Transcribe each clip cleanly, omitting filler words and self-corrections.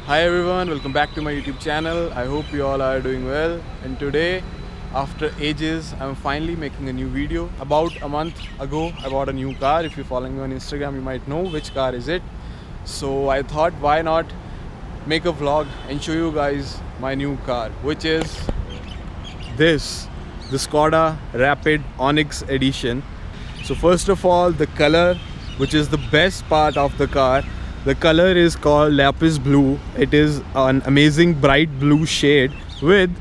Hi everyone, welcome back to my YouTube channel. I hope you all are doing well. And today, after ages, I'm finally making a new video. About a month ago, I bought a new car. If you're following me on Instagram, you might know which car is it. So I thought, why not make a vlog and show you guys my new car, which is this, the Skoda Rapid Onyx edition. So first of all, the color, which is the best part of the car. The color is called Lapiz Blue. It is an amazing bright blue shade with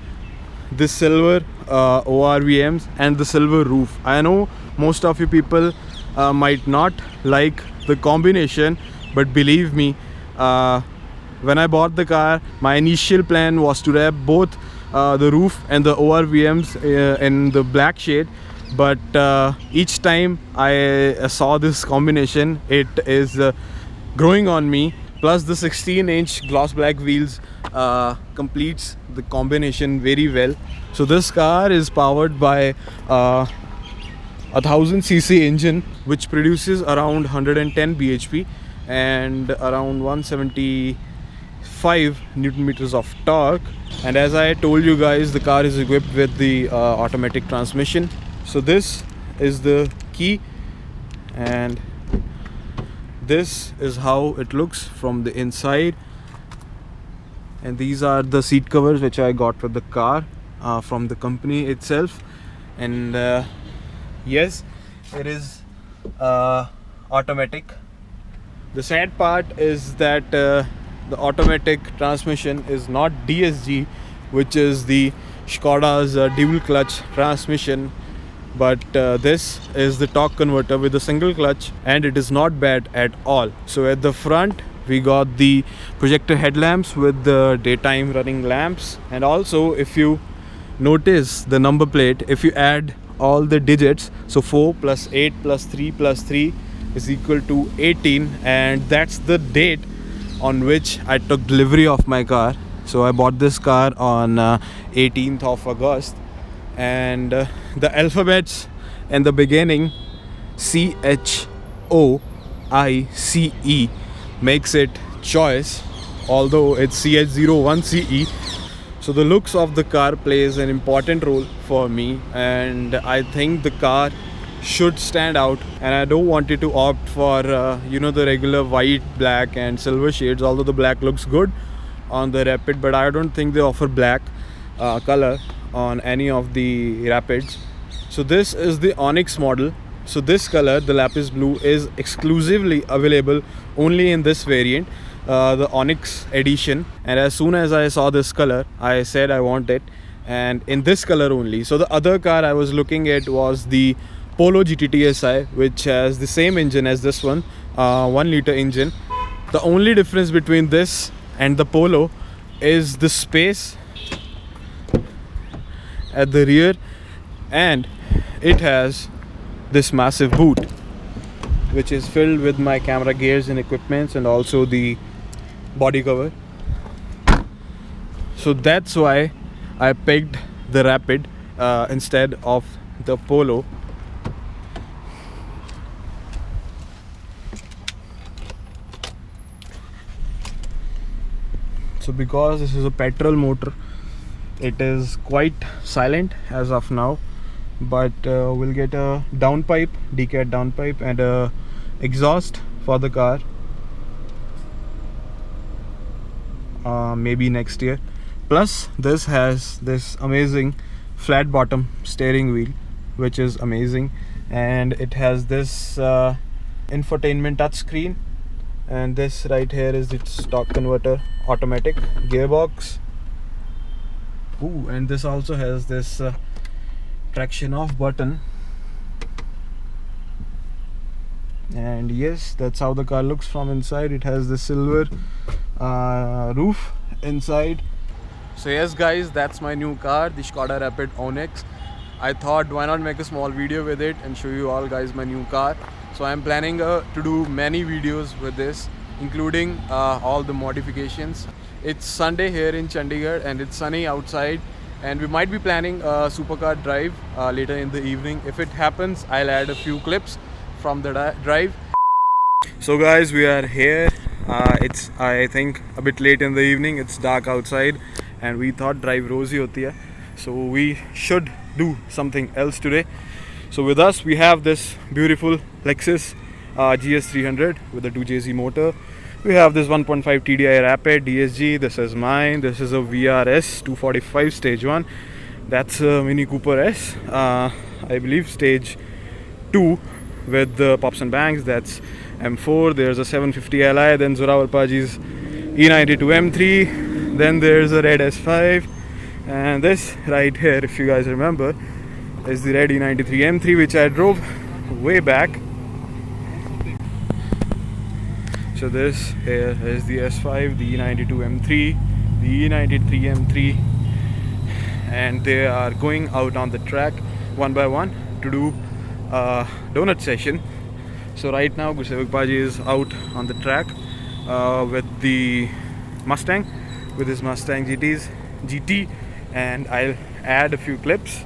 the silver ORVMs and the silver roof. I know most of you people might not like the combination, but believe me, when I bought the car, my initial plan was to wrap both the roof and the ORVMs in the black shade. But each time I saw this combination, it is growing on me. Plus the 16-inch gloss black wheels completes the combination very well. So this car is powered by a 1000cc engine, which produces around 110 bhp and around 175 newton meters of torque. And as I told you guys, the car is equipped with the automatic transmission. So this is the key, and this is how it looks from the inside. And these are the seat covers which I got for the car from the company itself. And yes, it is automatic. The sad part is that the automatic transmission is not DSG, which is the Skoda's dual clutch transmission, but this is the torque converter with a single clutch, and it is not bad at all. So at the front we got the projector headlamps with the daytime running lamps. And also, if you notice the number plate, if you add all the digits, so 4 plus 8 plus 3 plus 3 is equal to 18, and that's the date on which I took delivery of my car. So I bought this car on 18th of August. And the alphabets in the beginning, CHOICE, makes it choice, although it's CH01CE. So the looks of the car plays an important role for me, and I think the car should stand out. And I don't want it to opt for the regular white, black and silver shades, although the black looks good on the Rapid, but I don't think they offer black color on any of the Rapids. So this is the Onyx model. So this color, the Lapiz Blue, is exclusively available only in this variant, the Onyx edition. And as soon as I saw this color, I said I want it, and in this color only. So the other car I was looking at was the Polo GT TSI, which has the same engine as this one, 1 liter engine. The only difference between this and the Polo is the space at the rear, and it has this massive boot which is filled with my camera gears and equipments, and also the body cover. So that's why I picked the Rapid instead of the Polo. So because this is a petrol motor, it is quite silent as of now, but we'll get a downpipe, decat downpipe, and a exhaust for the car maybe next year. Plus this has this amazing flat bottom steering wheel, which is amazing, and it has this infotainment touchscreen, and this right here is its torque converter automatic gearbox. Ooh, and this also has this traction off button. And yes, that's how the car looks from inside. It has the silver roof inside. So yes guys, that's my new car, the Skoda Rapid Onyx. I thought, why not make a small video with it and show you all guys my new car. So I'm planning to do many videos with this, including all the modifications. It's Sunday here in Chandigarh and it's sunny outside, and we might be planning a supercar drive later in the evening. If it happens, I'll add a few clips from the drive. So guys, we are here It's, I think, a bit late in the evening. It's dark outside, and we thought drive rosy hoti hai, so we should do something else today. So with us we have this beautiful Lexus GS300 with a 2JZ motor. We have this 1.5 TDI Rapid DSG. This is mine. This is a VRS 245 stage 1. That's a Mini Cooper S, I believe stage 2 with the pops and bangs. That's M4. There's a 750 Li. Then Zorawar Paji's E92 M3. Then there's a red S5. And this right here, if you guys remember, is the red E93 M3 which I drove way back. So this here is the S5, the E92 M3, the E93 M3, and they are going out on the track one by one to do a donut session. So right now Gursev Paji is out on the track with the Mustang, with his Mustang GT, and I'll add a few clips.